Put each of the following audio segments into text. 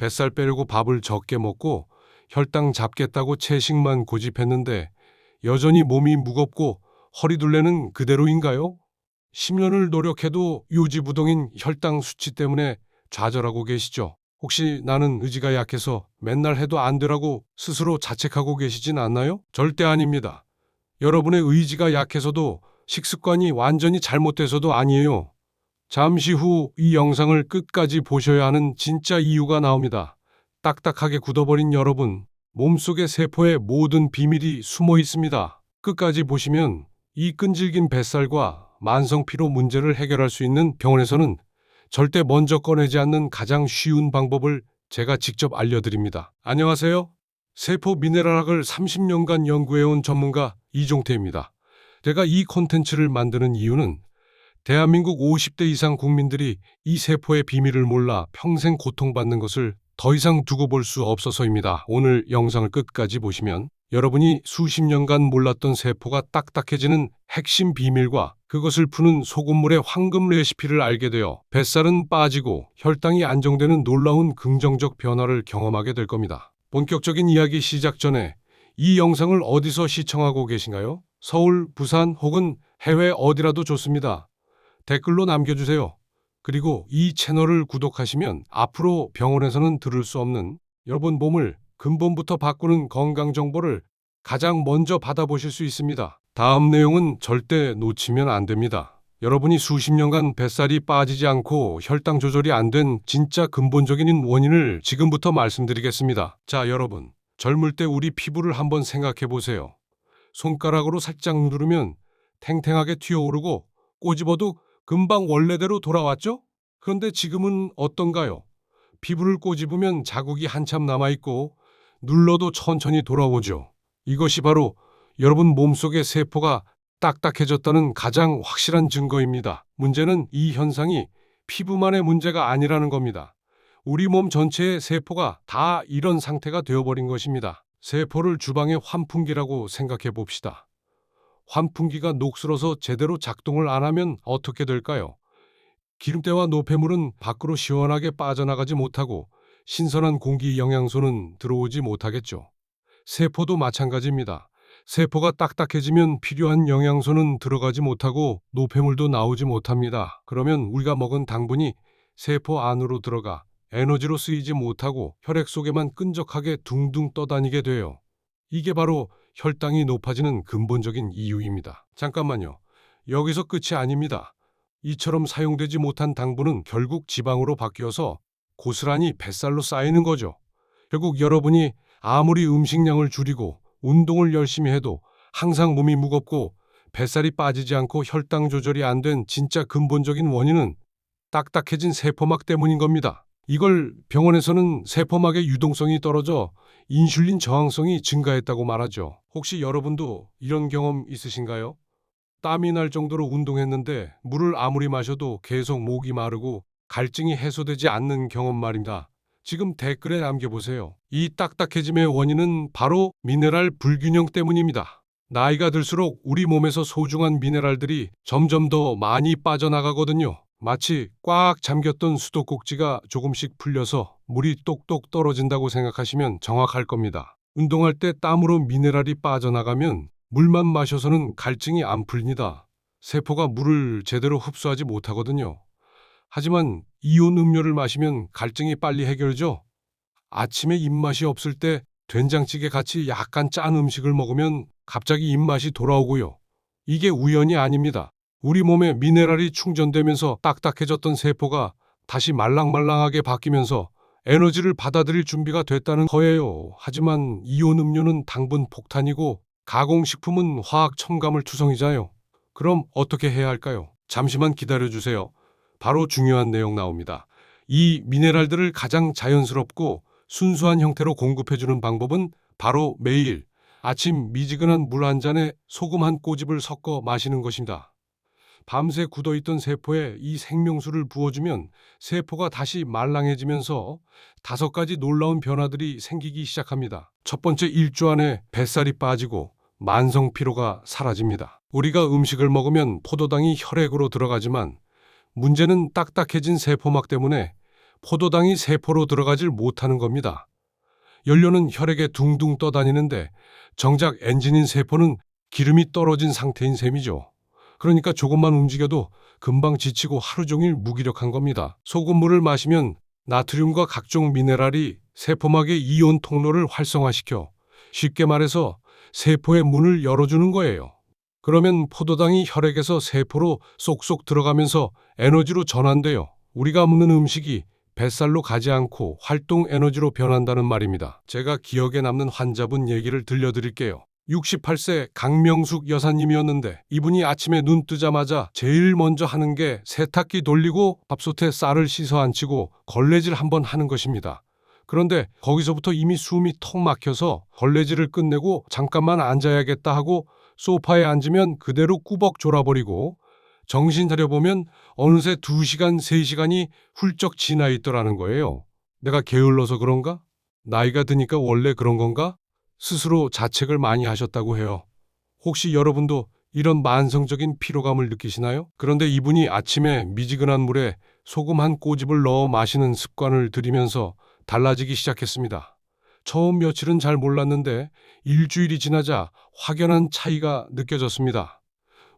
뱃살 빼려고 밥을 적게 먹고 혈당 잡겠다고 채식만 고집했는데 여전히 몸이 무겁고 허리둘레는 그대로인가요? 10년을 노력해도 요지부동인 혈당 수치 때문에 좌절하고 계시죠? 혹시 나는 의지가 약해서 맨날 해도 안 되라고 스스로 자책하고 계시진 않나요? 절대 아닙니다. 여러분의 의지가 약해서도 식습관이 완전히 잘못돼서도 아니에요. 잠시 후 이 영상을 끝까지 보셔야 하는 진짜 이유가 나옵니다. 딱딱하게 굳어버린 여러분, 몸속의 세포에 모든 비밀이 숨어 있습니다. 끝까지 보시면 이 끈질긴 뱃살과 만성피로 문제를 해결할 수 있는 병원에서는 절대 먼저 꺼내지 않는 가장 쉬운 방법을 제가 직접 알려드립니다. 안녕하세요. 세포 미네랄학을 30년간 연구해온 전문가 이종태입니다. 제가 이 콘텐츠를 만드는 이유는 대한민국 50대 이상 국민들이 이 세포의 비밀을 몰라 평생 고통받는 것을 더 이상 두고 볼 수 없어서입니다. 오늘 영상을 끝까지 보시면 여러분이 수십 년간 몰랐던 세포가 딱딱해지는 핵심 비밀과 그것을 푸는 소금물의 황금 레시피를 알게 되어 뱃살은 빠지고 혈당이 안정되는 놀라운 긍정적 변화를 경험하게 될 겁니다. 본격적인 이야기 시작 전에 이 영상을 어디서 시청하고 계신가요? 서울, 부산 혹은 해외 어디라도 좋습니다. 댓글로 남겨주세요. 그리고 이 채널을 구독하시면 앞으로 병원에서는 들을 수 없는 여러분 몸을 근본부터 바꾸는 건강 정보를 가장 먼저 받아보실 수 있습니다. 다음 내용은 절대 놓치면 안 됩니다. 여러분이 수십 년간 뱃살이 빠지지 않고 혈당 조절이 안 된 진짜 근본적인 원인을 지금부터 말씀드리겠습니다. 자, 여러분. 젊을 때 우리 피부를 한번 생각해 보세요. 손가락으로 살짝 누르면 탱탱하게 튀어오르고 꼬집어도 금방 원래대로 돌아왔죠? 그런데 지금은 어떤가요? 피부를 꼬집으면 자국이 한참 남아있고 눌러도 천천히 돌아오죠. 이것이 바로 여러분 몸속의 세포가 딱딱해졌다는 가장 확실한 증거입니다. 문제는 이 현상이 피부만의 문제가 아니라는 겁니다. 우리 몸 전체의 세포가 다 이런 상태가 되어버린 것입니다. 세포를 주방의 환풍기라고 생각해 봅시다. 환풍기가 녹슬어서 제대로 작동을 안 하면 어떻게 될까요? 기름때와 노폐물은 밖으로 시원하게 빠져나가지 못하고 신선한 공기 영양소는 들어오지 못하겠죠. 세포도 마찬가지입니다. 세포가 딱딱해지면 필요한 영양소는 들어가지 못하고 노폐물도 나오지 못합니다. 그러면 우리가 먹은 당분이 세포 안으로 들어가 에너지로 쓰이지 못하고 혈액 속에만 끈적하게 둥둥 떠다니게 돼요. 이게 바로 혈당이 높아지는 근본적인 이유입니다. 잠깐만요. 여기서 끝이 아닙니다. 이처럼 사용되지 못한 당분은 결국 지방으로 바뀌어서 고스란히 뱃살로 쌓이는 거죠. 결국 여러분이 아무리 음식량을 줄이고 운동을 열심히 해도 항상 몸이 무겁고 뱃살이 빠지지 않고 혈당 조절이 안 된 진짜 근본적인 원인은 딱딱해진 세포막 때문인 겁니다. 이걸 병원에서는 세포막의 유동성이 떨어져 인슐린 저항성이 증가했다고 말하죠. 혹시 여러분도 이런 경험 있으신가요? 땀이 날 정도로 운동했는데 물을 아무리 마셔도 계속 목이 마르고 갈증이 해소되지 않는 경험 말입니다. 지금 댓글에 남겨보세요. 이 딱딱해짐의 원인은 바로 미네랄 불균형 때문입니다. 나이가 들수록 우리 몸에서 소중한 미네랄들이 점점 더 많이 빠져나가거든요. 마치 꽉 잠겼던 수도꼭지가 조금씩 풀려서 물이 똑똑 떨어진다고 생각하시면 정확할 겁니다. 운동할 때 땀으로 미네랄이 빠져나가면 물만 마셔서는 갈증이 안 풀립니다. 세포가 물을 제대로 흡수하지 못하거든요. 하지만 이온 음료를 마시면 갈증이 빨리 해결되죠. 아침에 입맛이 없을 때 된장찌개 같이 약간 짠 음식을 먹으면 갑자기 입맛이 돌아오고요. 이게 우연이 아닙니다. 우리 몸에 미네랄이 충전되면서 딱딱해졌던 세포가 다시 말랑말랑하게 바뀌면서 에너지를 받아들일 준비가 됐다는 거예요. 하지만 이온 음료는 당분 폭탄이고 가공식품은 화학 첨가물 투성이잖아요. 그럼 어떻게 해야 할까요? 잠시만 기다려주세요. 바로 중요한 내용 나옵니다. 이 미네랄들을 가장 자연스럽고 순수한 형태로 공급해주는 방법은 바로 매일 아침 미지근한 물 한 잔에 소금 한 꼬집을 섞어 마시는 것입니다. 밤새 굳어있던 세포에 이 생명수를 부어주면 세포가 다시 말랑해지면서 5가지 놀라운 변화들이 생기기 시작합니다. 첫 번째, 일주 안에 뱃살이 빠지고 만성 피로가 사라집니다. 우리가 음식을 먹으면 포도당이 혈액으로 들어가지만 문제는 딱딱해진 세포막 때문에 포도당이 세포로 들어가질 못하는 겁니다. 연료는 혈액에 둥둥 떠다니는데 정작 엔진인 세포는 기름이 떨어진 상태인 셈이죠. 그러니까 조금만 움직여도 금방 지치고 하루 종일 무기력한 겁니다. 소금물을 마시면 나트륨과 각종 미네랄이 세포막의 이온 통로를 활성화시켜 쉽게 말해서 세포의 문을 열어주는 거예요. 그러면 포도당이 혈액에서 세포로 쏙쏙 들어가면서 에너지로 전환돼요. 우리가 먹는 음식이 뱃살로 가지 않고 활동 에너지로 변한다는 말입니다. 제가 기억에 남는 환자분 얘기를 들려드릴게요. 68세 강명숙 여사님이었는데 이분이 아침에 눈 뜨자마자 제일 먼저 하는 게 세탁기 돌리고 밥솥에 쌀을 씻어 앉히고 걸레질 한번 하는 것입니다. 그런데 거기서부터 이미 숨이 턱 막혀서 걸레질을 끝내고 잠깐만 앉아야겠다 하고 소파에 앉으면 그대로 꾸벅 졸아버리고 정신 차려보면 어느새 2시간, 3시간이 훌쩍 지나 있더라는 거예요. 내가 게을러서 그런가? 나이가 드니까 원래 그런 건가? 스스로 자책을 많이 하셨다고 해요. 혹시 여러분도 이런 만성적인 피로감을 느끼시나요? 그런데 이분이 아침에 미지근한 물에 소금 한 꼬집을 넣어 마시는 습관을 들이면서 달라지기 시작했습니다. 처음 며칠은 잘 몰랐는데 일주일이 지나자 확연한 차이가 느껴졌습니다.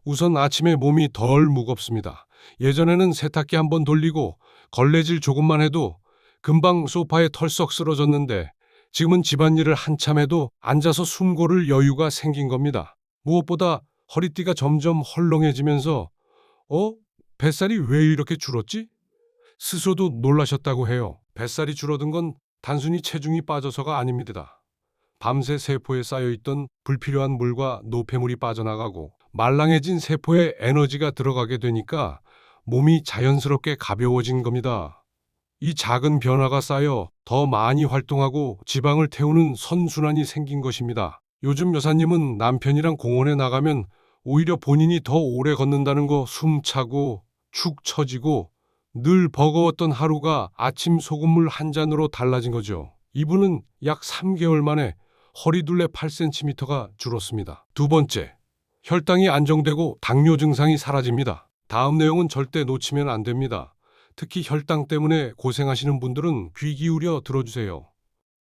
우선 아침에 몸이 덜 무겁습니다. 예전에는 세탁기 한번 돌리고 걸레질 조금만 해도 금방 소파에 털썩 쓰러졌는데 지금은 집안일을 한참 해도 앉아서 숨 고를 여유가 생긴 겁니다. 무엇보다 허리띠가 점점 헐렁해지면서 뱃살이 왜 이렇게 줄었지? 스스로도 놀라셨다고 해요. 뱃살이 줄어든 건 단순히 체중이 빠져서가 아닙니다. 밤새 세포에 쌓여있던 불필요한 물과 노폐물이 빠져나가고 말랑해진 세포에 에너지가 들어가게 되니까 몸이 자연스럽게 가벼워진 겁니다. 이 작은 변화가 쌓여 더 많이 활동하고 지방을 태우는 선순환이 생긴 것입니다. 요즘 여사님은 남편이랑 공원에 나가면 오히려 본인이 더 오래 걷는다는 거 숨차고 축 처지고 늘 버거웠던 하루가 아침 소금물 한 잔으로 달라진 거죠. 이분은 약 3개월 만에 허리둘레 8cm가 줄었습니다. 두 번째, 혈당이 안정되고 당뇨 증상이 사라집니다. 다음 내용은 절대 놓치면 안 됩니다. 특히 혈당 때문에 고생하시는 분들은 귀 기울여 들어주세요.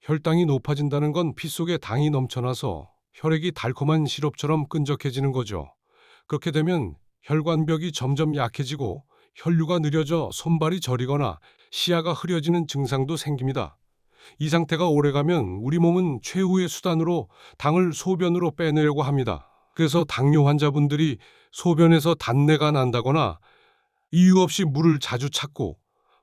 혈당이 높아진다는 건 피 속에 당이 넘쳐나서 혈액이 달콤한 시럽처럼 끈적해지는 거죠. 그렇게 되면 혈관벽이 점점 약해지고 혈류가 느려져 손발이 저리거나 시야가 흐려지는 증상도 생깁니다. 이 상태가 오래가면 우리 몸은 최후의 수단으로 당을 소변으로 빼내려고 합니다. 그래서 당뇨 환자분들이 소변에서 단내가 난다거나 이유 없이 물을 자주 찾고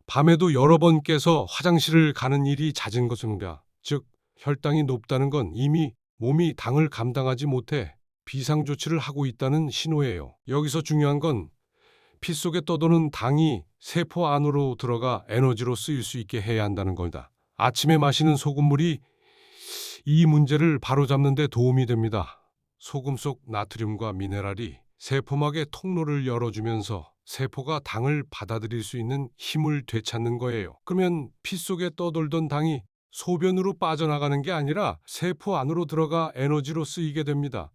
밤에도 여러 번 깨서 화장실을 가는 일이 잦은 것입니다. 즉, 혈당이 높다는 건 이미 몸이 당을 감당하지 못해 비상조치를 하고 있다는 신호예요. 여기서 중요한 건 피 속에 떠도는 당이 세포 안으로 들어가 에너지로 쓰일 수 있게 해야 한다는 겁니다. 아침에 마시는 소금물이 이 문제를 바로잡는 데 도움이 됩니다. 소금 속 나트륨과 미네랄이 세포막의 통로를 열어주면서 세포가 당을 받아들일 수 있는 힘을 되찾는 거예요. 그러면 피 속에 떠돌던 당이 소변으로 빠져나가는 게 아니라 세포 안으로 들어가 에너지로 쓰이게 됩니다.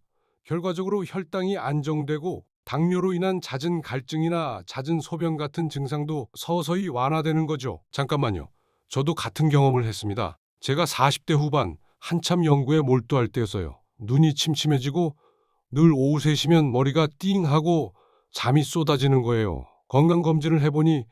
결과적으로 혈당이 안정되고 당뇨로 인한 잦은 갈증이나 잦은 소변 같은 증상도 서서히 완화되는 거죠. 잠깐만요. 저도 같은 경험을 했습니다. 제가 40대 후반 한참 연구에 몰두할 때였어요. 눈이 침침해지고 늘 오후 3시면 머리가 띵하고 잠이 쏟아지는 거예요. 건강검진을 해보니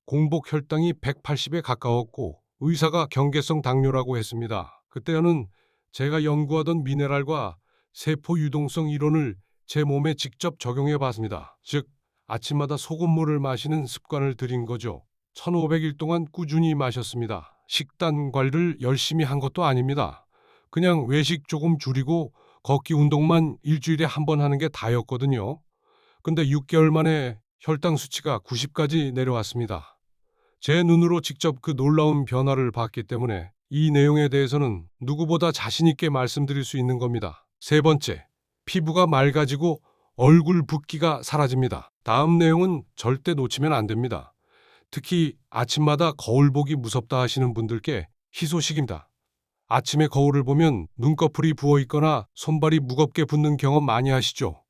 공복 혈당이 180에 가까웠고 의사가 경계성 당뇨라고 했습니다. 그때는 제가 연구하던 미네랄과 세포 유동성 이론을 제 몸에 직접 적용해 봤습니다. 즉, 아침마다 소금물을 마시는 습관을 들인 거죠. 1500일 동안 꾸준히 마셨습니다. 식단 관리를 열심히 한 것도 아닙니다. 그냥 외식 조금 줄이고 걷기 운동만 일주일에 한 번 하는 게 다였거든요. 근데 6개월 만에 혈당 수치가 90까지 내려왔습니다. 제 눈으로 직접 그 놀라운 변화를 봤기 때문에 이 내용에 대해서는 누구보다 자신 있게 말씀드릴 수 있는 겁니다. 세 번째, 피부가 맑아지고 얼굴 붓기가 사라집니다. 다음 내용은 절대 놓치면 안 됩니다. 특히 아침마다 거울 보기 무섭다 하시는 분들께 희소식입니다. 아침에 거울을 보면 눈꺼풀이 부어 있거나 손발이 무겁게 붓는 경험 많이 하시죠?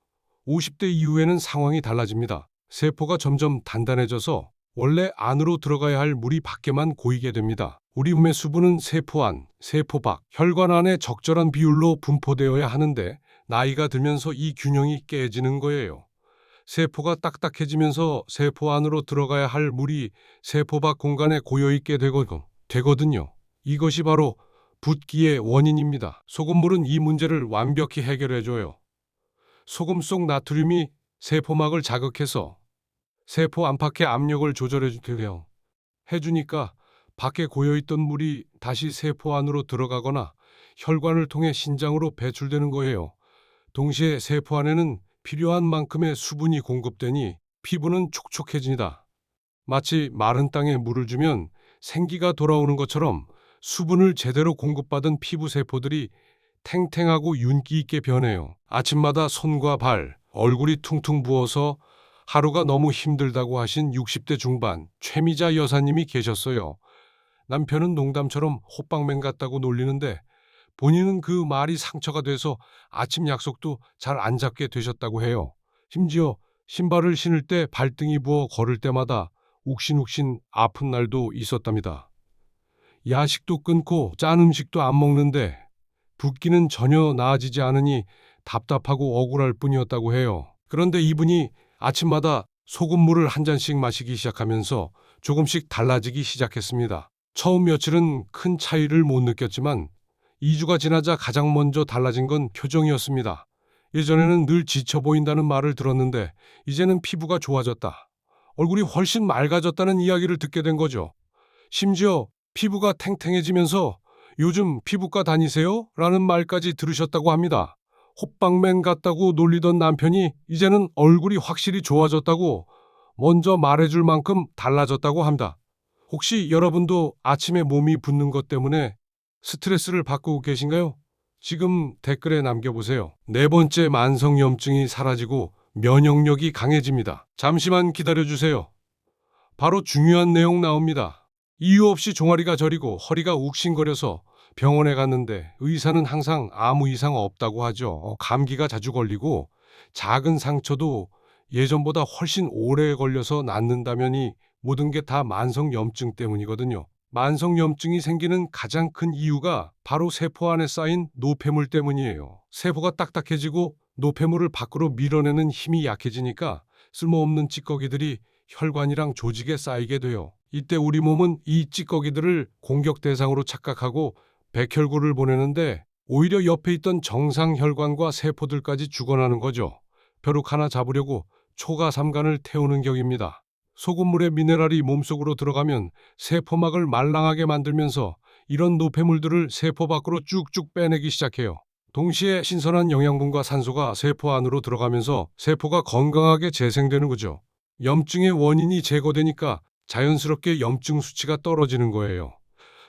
50대 이후에는 상황이 달라집니다. 세포가 점점 단단해져서 원래 안으로 들어가야 할 물이 밖에만 고이게 됩니다. 우리 몸의 수분은 세포 안, 세포 밖, 혈관 안에 적절한 비율로 분포되어야 하는데 나이가 들면서 이 균형이 깨지는 거예요. 세포가 딱딱해지면서 세포 안으로 들어가야 할 물이 세포 밖 공간에 고여있게 되거든요. 이것이 바로 붓기의 원인입니다. 소금물은 이 문제를 완벽히 해결해줘요. 소금 속 나트륨이 세포막을 자극해서 세포 안팎의 압력을 조절해주게요. 해주니까 밖에 고여있던 물이 다시 세포 안으로 들어가거나 혈관을 통해 신장으로 배출되는 거예요. 동시에 세포 안에는 필요한 만큼의 수분이 공급되니 피부는 촉촉해집니다. 마치 마른 땅에 물을 주면 생기가 돌아오는 것처럼 수분을 제대로 공급받은 피부 세포들이 탱탱하고 윤기 있게 변해요. 아침마다 손과 발, 얼굴이 퉁퉁 부어서 하루가 너무 힘들다고 하신 60대 중반 최미자 여사님이 계셨어요. 남편은 농담처럼 호빵맨 같다고 놀리는데 본인은 그 말이 상처가 돼서 아침 약속도 잘 안 잡게 되셨다고 해요. 심지어 신발을 신을 때 발등이 부어 걸을 때마다 욱신욱신 아픈 날도 있었답니다. 야식도 끊고 짠 음식도 안 먹는데 붓기는 전혀 나아지지 않으니 답답하고 억울할 뿐이었다고 해요. 그런데 이분이 아침마다 소금물을 한 잔씩 마시기 시작하면서 조금씩 달라지기 시작했습니다. 처음 며칠은 큰 차이를 못 느꼈지만 2주가 지나자 가장 먼저 달라진 건 표정이었습니다. 예전에는 늘 지쳐 보인다는 말을 들었는데 이제는 피부가 좋아졌다, 얼굴이 훨씬 맑아졌다는 이야기를 듣게 된 거죠. 심지어 피부가 탱탱해지면서 요즘 피부과 다니세요? 라는 말까지 들으셨다고 합니다. 호빵맨 같다고 놀리던 남편이 이제는 얼굴이 확실히 좋아졌다고 먼저 말해줄 만큼 달라졌다고 합니다. 혹시 여러분도 아침에 몸이 붓는 것 때문에 스트레스를 받고 계신가요? 지금 댓글에 남겨보세요. 네 번째, 만성염증이 사라지고 면역력이 강해집니다. 잠시만 기다려주세요. 바로 중요한 내용 나옵니다. 이유 없이 종아리가 저리고 허리가 욱신거려서 병원에 갔는데 의사는 항상 아무 이상 없다고 하죠. 감기가 자주 걸리고 작은 상처도 예전보다 훨씬 오래 걸려서 낫는다면이 모든 게 다 만성염증 때문이거든요. 만성염증이 생기는 가장 큰 이유가 바로 세포 안에 쌓인 노폐물 때문이에요. 세포가 딱딱해지고 노폐물을 밖으로 밀어내는 힘이 약해지니까 쓸모없는 찌꺼기들이 혈관이랑 조직에 쌓이게 돼요. 이때 우리 몸은 이 찌꺼기들을 공격 대상으로 착각하고 백혈구를 보내는데 오히려 옆에 있던 정상 혈관과 세포들까지 죽어나는 거죠. 벼룩 하나 잡으려고 초가 삼간을 태우는 격입니다. 소금물의 미네랄이 몸속으로 들어가면 세포막을 말랑하게 만들면서 이런 노폐물들을 세포 밖으로 쭉쭉 빼내기 시작해요. 동시에 신선한 영양분과 산소가 세포 안으로 들어가면서 세포가 건강하게 재생되는 거죠. 염증의 원인이 제거되니까 자연스럽게 염증 수치가 떨어지는 거예요.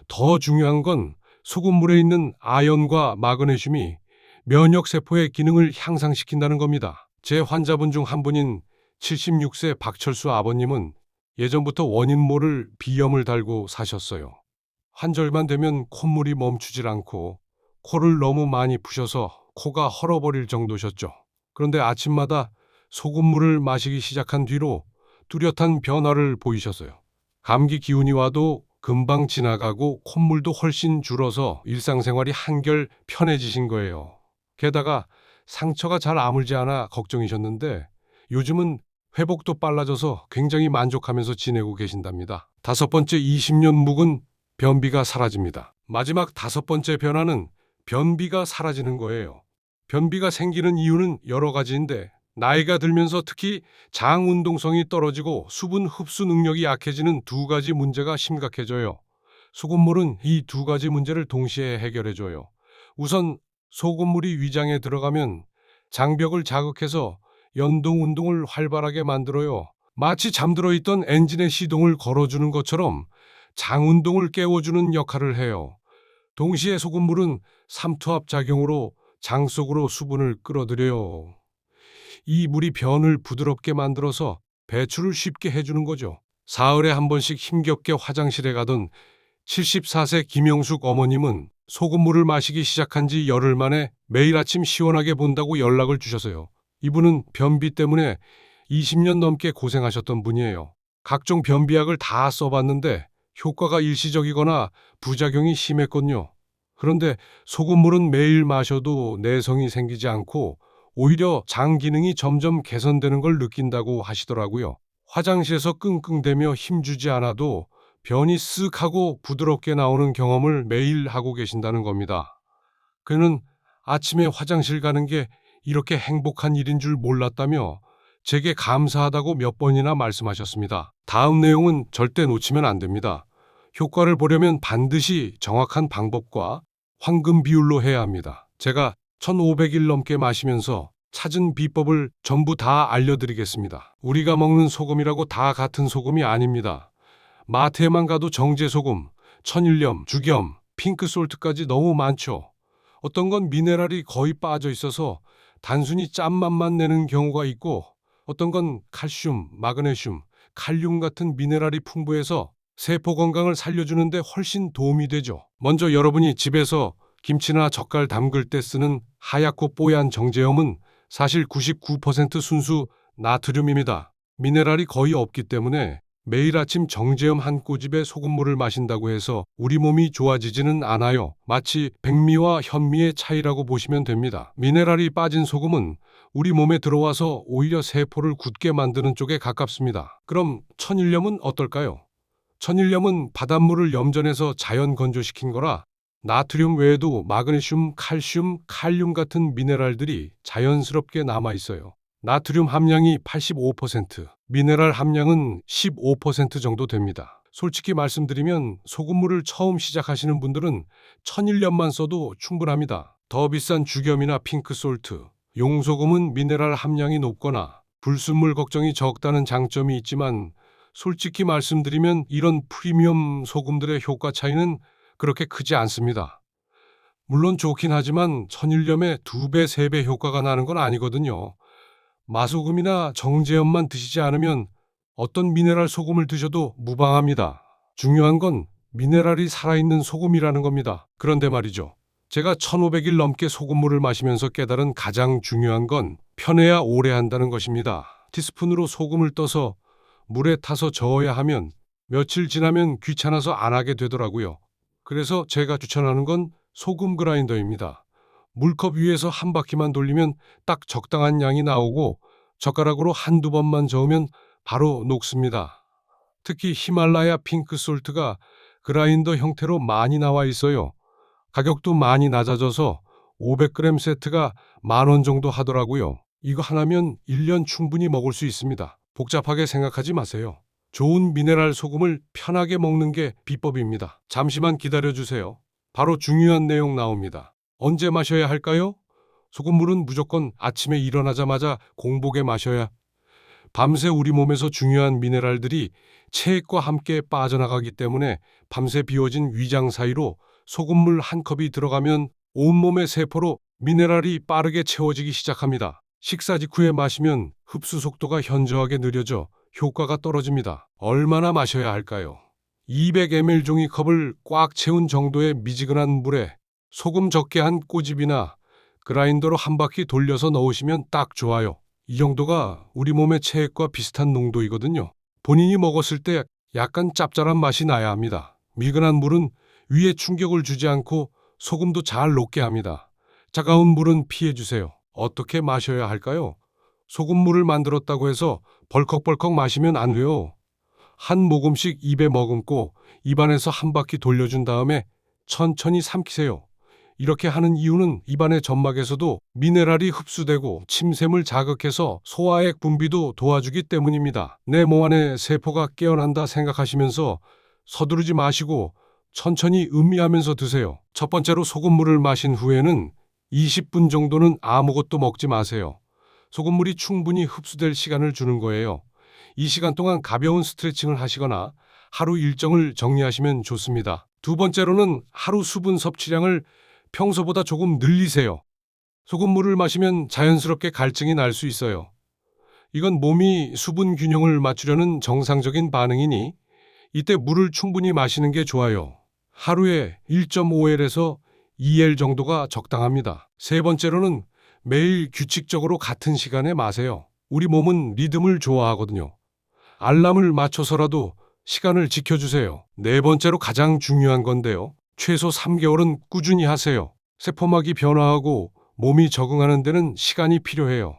더 중요한 건 소금물에 있는 아연과 마그네슘이 면역세포의 기능을 향상시킨다는 겁니다. 제 환자분 중 한 분인 76세 박철수 아버님은 예전부터 원인 모를 비염을 달고 사셨어요. 환절만 되면 콧물이 멈추질 않고 코를 너무 많이 푸셔서 코가 헐어버릴 정도셨죠. 그런데 아침마다 소금물을 마시기 시작한 뒤로 뚜렷한 변화를 보이셨어요. 감기 기운이 와도 금방 지나가고 콧물도 훨씬 줄어서 일상생활이 한결 편해지신 거예요. 게다가 상처가 잘 아물지 않아 걱정이셨는데 요즘은 회복도 빨라져서 굉장히 만족하면서 지내고 계신답니다. 다섯 번째, 20년 묵은 변비가 사라집니다. 마지막 다섯 번째 변화는 변비가 사라지는 거예요. 변비가 생기는 이유는 여러 가지인데 나이가 들면서 특히 장 운동성이 떨어지고 수분 흡수 능력이 약해지는 두 가지 문제가 심각해져요. 소금물은 이 두 가지 문제를 동시에 해결해줘요. 우선 소금물이 위장에 들어가면 장벽을 자극해서 연동 운동을 활발하게 만들어요. 마치 잠들어 있던 엔진의 시동을 걸어주는 것처럼 장 운동을 깨워주는 역할을 해요. 동시에 소금물은 삼투압 작용으로 장 속으로 수분을 끌어들여요. 이 물이 변을 부드럽게 만들어서 배출을 쉽게 해주는 거죠. 사흘에 한 번씩 힘겹게 화장실에 가던 74세 김영숙 어머님은 소금물을 마시기 시작한 지 열흘 만에 매일 아침 시원하게 본다고 연락을 주셔서요. 이분은 변비 때문에 20년 넘게 고생하셨던 분이에요. 각종 변비약을 다 써봤는데 효과가 일시적이거나 부작용이 심했거든요. 그런데 소금물은 매일 마셔도 내성이 생기지 않고 오히려 장 기능이 점점 개선되는 걸 느낀다고 하시더라고요. 화장실에서 끙끙대며 힘주지 않아도 변이 쓱 하고 부드럽게 나오는 경험을 매일 하고 계신다는 겁니다. 그는 아침에 화장실 가는 게 이렇게 행복한 일인 줄 몰랐다며 제게 감사하다고 몇 번이나 말씀하셨습니다. 다음 내용은 절대 놓치면 안 됩니다. 효과를 보려면 반드시 정확한 방법과 황금 비율로 해야 합니다. 제가 1500일 넘게 마시면서 찾은 비법을 전부 다 알려드리겠습니다. 우리가 먹는 소금이라고 다 같은 소금이 아닙니다. 마트에만 가도 정제소금, 천일염, 죽염, 핑크솔트까지 너무 많죠. 어떤 건 미네랄이 거의 빠져 있어서 단순히 짠맛만 내는 경우가 있고 어떤 건 칼슘, 마그네슘, 칼륨 같은 미네랄이 풍부해서 세포 건강을 살려주는데 훨씬 도움이 되죠. 먼저 여러분이 집에서 김치나 젓갈 담글 때 쓰는 하얗고 뽀얀 정제염은 사실 99% 순수 나트륨입니다. 미네랄이 거의 없기 때문에 매일 아침 정제염 한 꼬집에 소금물을 마신다고 해서 우리 몸이 좋아지지는 않아요. 마치 백미와 현미의 차이라고 보시면 됩니다. 미네랄이 빠진 소금은 우리 몸에 들어와서 오히려 세포를 굳게 만드는 쪽에 가깝습니다. 그럼 천일염은 어떨까요? 천일염은 바닷물을 염전해서 자연 건조시킨 거라 나트륨 외에도 마그네슘, 칼슘, 칼륨 같은 미네랄들이 자연스럽게 남아 있어요. 나트륨 함량이 85%, 미네랄 함량은 15% 정도 됩니다. 솔직히 말씀드리면 소금물을 처음 시작하시는 분들은 천일염만 써도 충분합니다. 더 비싼 죽염이나 핑크솔트, 용소금은 미네랄 함량이 높거나 불순물 걱정이 적다는 장점이 있지만 솔직히 말씀드리면 이런 프리미엄 소금들의 효과 차이는 그렇게 크지 않습니다. 물론 좋긴 하지만 천일염의 2배, 3배 효과가 나는 건 아니거든요. 마소금이나 정제염만 드시지 않으면 어떤 미네랄 소금을 드셔도 무방합니다. 중요한 건 미네랄이 살아있는 소금이라는 겁니다. 그런데 말이죠. 제가 1500일 넘게 소금물을 마시면서 깨달은 가장 중요한 건 편해야 오래 한다는 것입니다. 티스푼으로 소금을 떠서 물에 타서 저어야 하면 며칠 지나면 귀찮아서 안 하게 되더라고요. 그래서 제가 추천하는 건 소금 그라인더입니다. 물컵 위에서 한 바퀴만 돌리면 딱 적당한 양이 나오고 젓가락으로 한두 번만 저으면 바로 녹습니다. 특히 히말라야 핑크솔트가 그라인더 형태로 많이 나와 있어요. 가격도 많이 낮아져서 500g 세트가 10,000원 정도 하더라고요. 이거 하나면 1년 충분히 먹을 수 있습니다. 복잡하게 생각하지 마세요. 좋은 미네랄 소금을 편하게 먹는 게 비법입니다. 잠시만 기다려주세요. 바로 중요한 내용 나옵니다. 언제 마셔야 할까요? 소금물은 무조건 아침에 일어나자마자 공복에 마셔야 밤새 우리 몸에서 중요한 미네랄들이 체액과 함께 빠져나가기 때문에 밤새 비워진 위장 사이로 소금물 한 컵이 들어가면 온몸의 세포로 미네랄이 빠르게 채워지기 시작합니다. 식사 직후에 마시면 흡수 속도가 현저하게 느려져 효과가 떨어집니다. 얼마나 마셔야 할까요? 200ml 종이컵을 꽉 채운 정도의 미지근한 물에 소금 적게 한 꼬집이나 그라인더로 한 바퀴 돌려서 넣으시면 딱 좋아요. 이 정도가 우리 몸의 체액과 비슷한 농도이거든요. 본인이 먹었을 때 약간 짭짤한 맛이 나야 합니다. 미근한 물은 위에 충격을 주지 않고 소금도 잘 녹게 합니다. 차가운 물은 피해주세요. 어떻게 마셔야 할까요? 소금물을 만들었다고 해서 벌컥벌컥 마시면 안 돼요. 한 모금씩 입에 머금고 입안에서 한 바퀴 돌려준 다음에 천천히 삼키세요. 이렇게 하는 이유는 입안의 점막에서도 미네랄이 흡수되고 침샘을 자극해서 소화액 분비도 도와주기 때문입니다. 내 몸 안에 세포가 깨어난다 생각하시면서 서두르지 마시고 천천히 음미하면서 드세요. 첫 번째로 소금물을 마신 후에는 20분 정도는 아무것도 먹지 마세요. 소금물이 충분히 흡수될 시간을 주는 거예요. 이 시간 동안 가벼운 스트레칭을 하시거나 하루 일정을 정리하시면 좋습니다. 두 번째로는 하루 수분 섭취량을 평소보다 조금 늘리세요. 소금물을 마시면 자연스럽게 갈증이 날 수 있어요. 이건 몸이 수분 균형을 맞추려는 정상적인 반응이니 이때 물을 충분히 마시는 게 좋아요. 하루에 1.5L에서 2L 정도가 적당합니다. 세 번째로는 매일 규칙적으로 같은 시간에 마세요. 우리 몸은 리듬을 좋아하거든요. 알람을 맞춰서라도 시간을 지켜주세요. 네 번째로 가장 중요한 건데요. 최소 3개월은 꾸준히 하세요. 세포막이 변화하고 몸이 적응하는 데는 시간이 필요해요.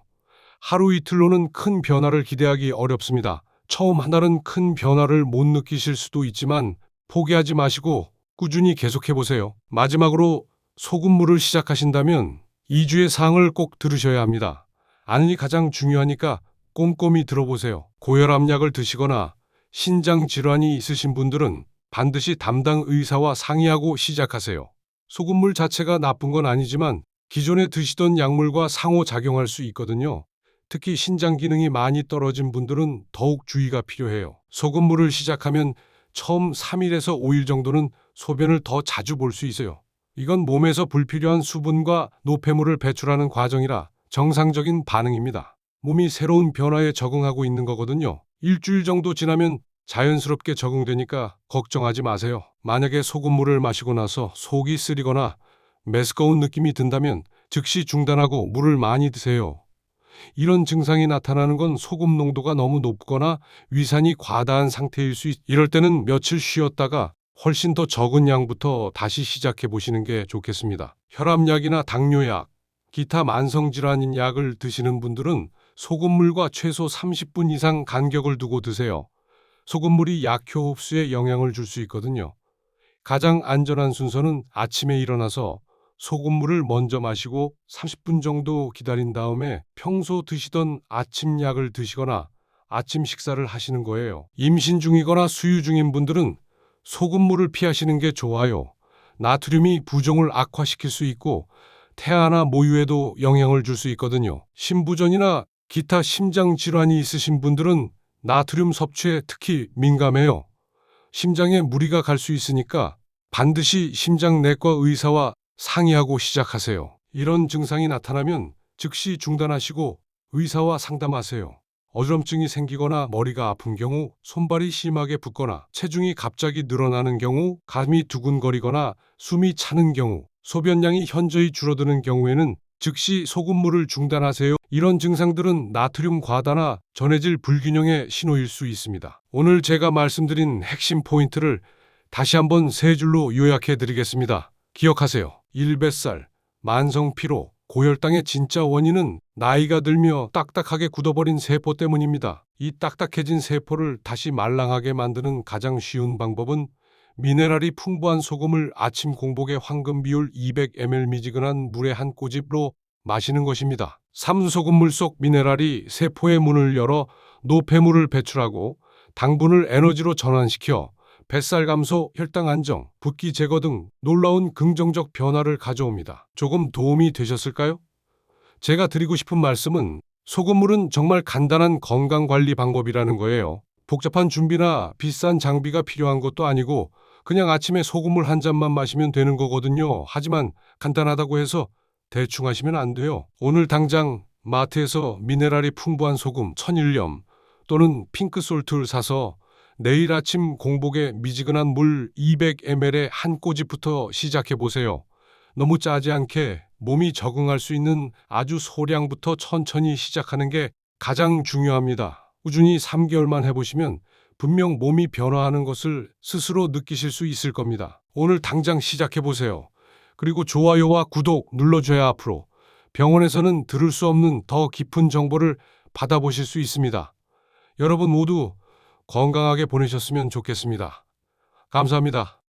하루 이틀로는 큰 변화를 기대하기 어렵습니다. 처음 한 달은 큰 변화를 못 느끼실 수도 있지만 포기하지 마시고 꾸준히 계속해보세요. 마지막으로 소금물을 시작하신다면 2주의 사항을 꼭 들으셔야 합니다. 안이 가장 중요하니까 꼼꼼히 들어보세요. 고혈압약을 드시거나 신장 질환이 있으신 분들은 반드시 담당 의사와 상의하고 시작하세요. 소금물 자체가 나쁜 건 아니지만 기존에 드시던 약물과 상호작용할 수 있거든요. 특히 신장 기능이 많이 떨어진 분들은 더욱 주의가 필요해요. 소금물을 시작하면 처음 3일에서 5일 정도는 소변을 더 자주 볼 수 있어요. 이건 몸에서 불필요한 수분과 노폐물을 배출하는 과정이라 정상적인 반응입니다. 몸이 새로운 변화에 적응하고 있는 거거든요. 일주일 정도 지나면 자연스럽게 적응되니까 걱정하지 마세요. 만약에 소금물을 마시고 나서 속이 쓰리거나 메스꺼운 느낌이 든다면 즉시 중단하고 물을 많이 드세요. 이런 증상이 나타나는 건 소금 농도가 너무 높거나 위산이 과다한 상태일 이럴 때는 며칠 쉬었다가 훨씬 더 적은 양부터 다시 시작해 보시는 게 좋겠습니다. 혈압약이나 당뇨약, 기타 만성질환인 약을 드시는 분들은 소금물과 최소 30분 이상 간격을 두고 드세요. 소금물이 약효 흡수에 영향을 줄 수 있거든요. 가장 안전한 순서는 아침에 일어나서 소금물을 먼저 마시고 30분 정도 기다린 다음에 평소 드시던 아침약을 드시거나 아침 식사를 하시는 거예요. 임신 중이거나 수유 중인 분들은 소금물을 피하시는 게 좋아요. 나트륨이 부종을 악화시킬 수 있고 태아나 모유에도 영향을 줄 수 있거든요. 심부전이나 기타 심장 질환이 있으신 분들은 나트륨 섭취에 특히 민감해요. 심장에 무리가 갈 수 있으니까 반드시 심장내과 의사와 상의하고 시작하세요. 이런 증상이 나타나면 즉시 중단하시고 의사와 상담하세요. 어지럼증이 생기거나 머리가 아픈 경우, 손발이 심하게 붓거나 체중이 갑자기 늘어나는 경우, 가슴이 두근거리거나 숨이 차는 경우, 소변량이 현저히 줄어드는 경우에는 즉시 소금물을 중단하세요. 이런 증상들은 나트륨 과다나 전해질 불균형의 신호일 수 있습니다. 오늘 제가 말씀드린 핵심 포인트를 다시 한번 세 줄로 요약해 드리겠습니다. 기억하세요. 1뱃살, 만성피로, 고혈당의 진짜 원인은 나이가 들며 딱딱하게 굳어버린 세포 때문입니다. 이 딱딱해진 세포를 다시 말랑하게 만드는 가장 쉬운 방법은 미네랄이 풍부한 소금을 아침 공복에 황금 비율 200ml 미지근한 물에 한 꼬집로 마시는 것입니다. 삼소금물 속 미네랄이 세포의 문을 열어 노폐물을 배출하고 당분을 에너지로 전환시켜 뱃살 감소, 혈당 안정, 붓기 제거 등 놀라운 긍정적 변화를 가져옵니다. 조금 도움이 되셨을까요? 제가 드리고 싶은 말씀은 소금물은 정말 간단한 건강관리 방법이라는 거예요. 복잡한 준비나 비싼 장비가 필요한 것도 아니고 그냥 아침에 소금물 한 잔만 마시면 되는 거거든요. 하지만 간단하다고 해서 대충 하시면 안 돼요. 오늘 당장 마트에서 미네랄이 풍부한 소금 1001염 또는 핑크솔트를 사서 내일 아침 공복에 미지근한 물 200ml의 한 꼬집부터 시작해 보세요. 너무 짜지 않게 몸이 적응할 수 있는 아주 소량부터 천천히 시작하는 게 가장 중요합니다. 꾸준히 3개월만 해보시면 분명 몸이 변화하는 것을 스스로 느끼실 수 있을 겁니다. 오늘 당장 시작해 보세요. 그리고 좋아요와 구독 눌러줘야 앞으로 병원에서는 들을 수 없는 더 깊은 정보를 받아보실 수 있습니다. 여러분 모두 건강하게 보내셨으면 좋겠습니다. 감사합니다.